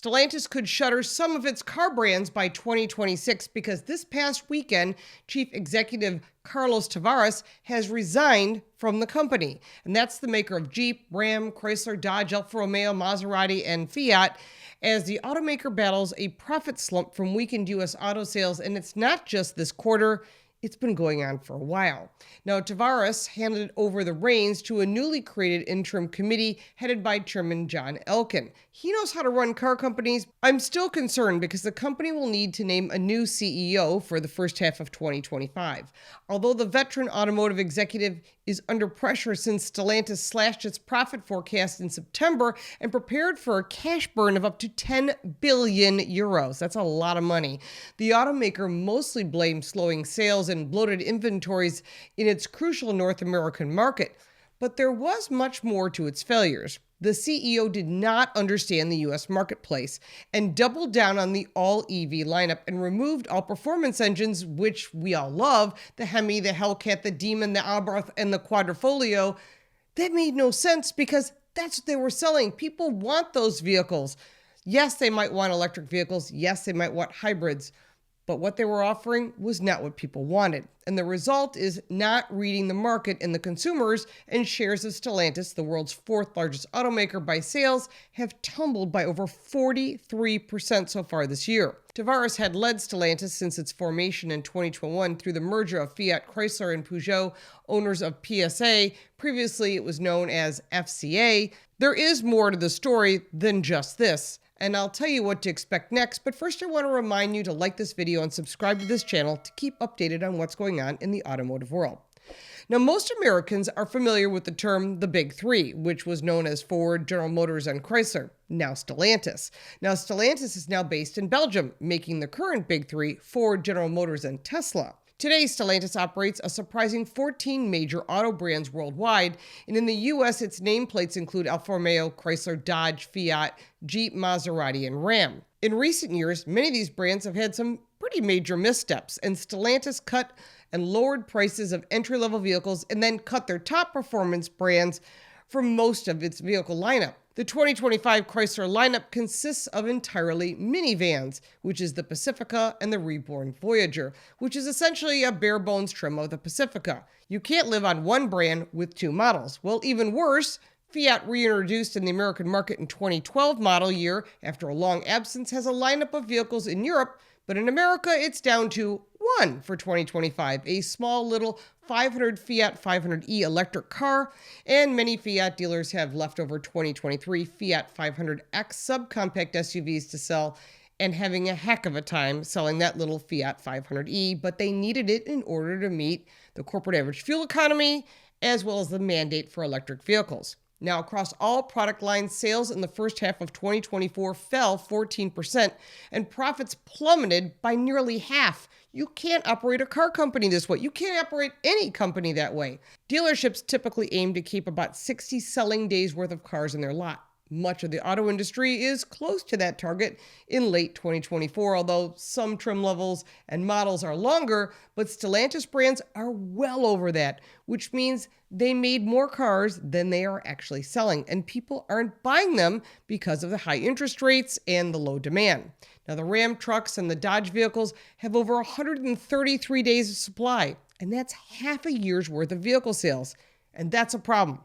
Stellantis could shutter some of its car brands by 2026 because this past weekend, Chief Executive Carlos Tavares has resigned from the company. And that's the maker of Jeep, Ram, Chrysler, Dodge, Alfa Romeo, Maserati, and Fiat, as the automaker battles a profit slump from weakened U.S. auto sales. And it's not just this quarter. It's been going on for a while. Now, Tavares handed over the reins to a newly created interim committee headed by Chairman John Elkann. He knows how to run car companies. I'm still concerned because the company will need to name a new CEO for the first half of 2025. Although the veteran automotive executive is under pressure since Stellantis slashed its profit forecast in September and prepared for a cash burn of up to 10 billion euros. That's a lot of money. The automaker mostly blamed slowing sales and bloated inventories in its crucial North American market. But there was much more to its failures. The CEO did not understand the U.S. marketplace and doubled down on the all-EV lineup and removed all performance engines, which we all love, the Hemi, the Hellcat, the Demon, the Abarth, and the Quadrifoglio. That made no sense because that's what they were selling. People want those vehicles. Yes, they might want electric vehicles. Yes, they might want hybrids. But what they were offering was not what people wanted. And the result is not reading the market and the consumers, and shares of Stellantis, the world's fourth largest automaker by sales, have tumbled by over 43% so far this year. Tavares had led Stellantis since its formation in 2021 through the merger of Fiat, Chrysler, and Peugeot, owners of PSA. Previously, it was known as FCA. There is more to the story than just this, and I'll tell you what to expect next. But first, I want to remind you to like this video and subscribe to this channel to keep updated on what's going on in the automotive world. Now, most Americans are familiar with the term the Big Three, which was known as Ford, General Motors, and Chrysler, now Stellantis. Now, Stellantis is now based in Belgium, making the current Big Three Ford, General Motors, and Tesla. Today, Stellantis operates a surprising 14 major auto brands worldwide, and in the U.S., its nameplates include Alfa Romeo, Chrysler, Dodge, Fiat, Jeep, Maserati, and Ram. In recent years, many of these brands have had some pretty major missteps, and Stellantis cut and lowered prices of entry-level vehicles and then cut their top performance brands for most of its vehicle lineup. The 2025 Chrysler lineup consists of entirely minivans, which is the Pacifica and the reborn Voyager, which is essentially a bare-bones trim of the Pacifica. You can't live on one brand with two models. Well, even worse, Fiat, reintroduced in the American market in 2012 model year after a long absence, has a lineup of vehicles in Europe, but in America it's down to one for 2025, a small little 500 Fiat 500e electric car, and many Fiat dealers have leftover 2023 Fiat 500X subcompact SUVs to sell, and having a heck of a time selling that little Fiat 500e, but they needed it in order to meet the corporate average fuel economy as well as the mandate for electric vehicles. Now, across all product lines, sales in the first half of 2024 fell 14%, and profits plummeted by nearly half. You can't operate a car company this way. You can't operate any company that way. Dealerships typically aim to keep about 60 selling days worth of cars in their lot. Much of the auto industry is close to that target in late 2024, although some trim levels and models are longer, but Stellantis brands are well over that, which means they made more cars than they are actually selling, and people aren't buying them because of the high interest rates and the low demand. Now, the Ram trucks and the Dodge vehicles have over 133 days of supply, and that's half a year's worth of vehicle sales, and that's a problem.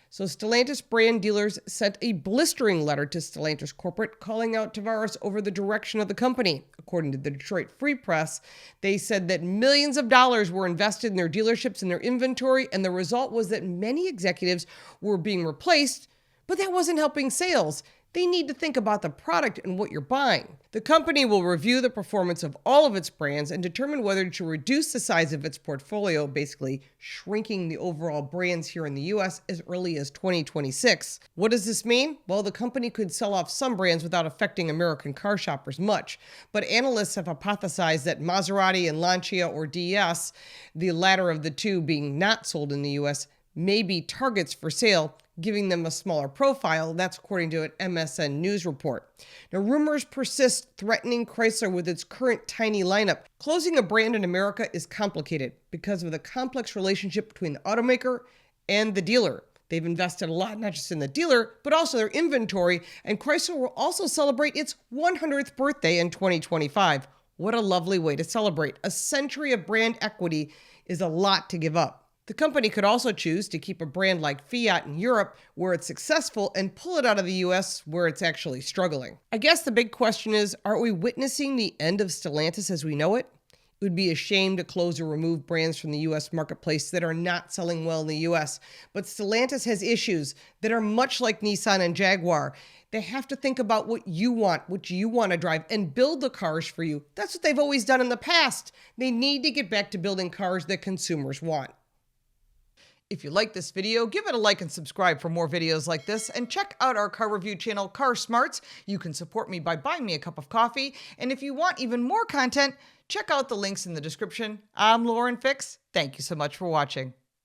So Stellantis brand dealers sent a blistering letter to Stellantis corporate calling out Tavares over the direction of the company. According to the Detroit Free Press, they said that millions of dollars were invested in their dealerships and their inventory, and the result was that many executives were being replaced, but that wasn't helping sales. They need to think about the product and what you're buying. The company will review the performance of all of its brands and determine whether to reduce the size of its portfolio, basically shrinking the overall brands here in the US as early as 2026. What does this mean? Well, the company could sell off some brands without affecting American car shoppers much, but analysts have hypothesized that Maserati and Lancia, or DS, the latter of the two being not sold in the US, may be targets for sale, giving them a smaller profile. That's according to an MSN News report. Now, rumors persist threatening Chrysler with its current tiny lineup. Closing a brand in America is complicated because of the complex relationship between the automaker and the dealer. They've invested a lot, not just in the dealer, but also their inventory, and Chrysler will also celebrate its 100th birthday in 2025. What a lovely way to celebrate. A century of brand equity is a lot to give up. The company could also choose to keep a brand like Fiat in Europe, where it's successful, and pull it out of the US, where it's actually struggling. I guess the big question is, are we witnessing the end of Stellantis as we know it? It would be a shame to close or remove brands from the US marketplace that are not selling well in the US. But Stellantis has issues that are much like Nissan and Jaguar. They have to think about what you want to drive, and build the cars for you. That's what they've always done in the past. They need to get back to building cars that consumers want. If you like this video, give it a like and subscribe for more videos like this, and check out our car review channel, Car Smarts. You can support me by buying me a cup of coffee, and if you want even more content, check out the links in the description. I'm Lauren Fix. Thank you so much for watching.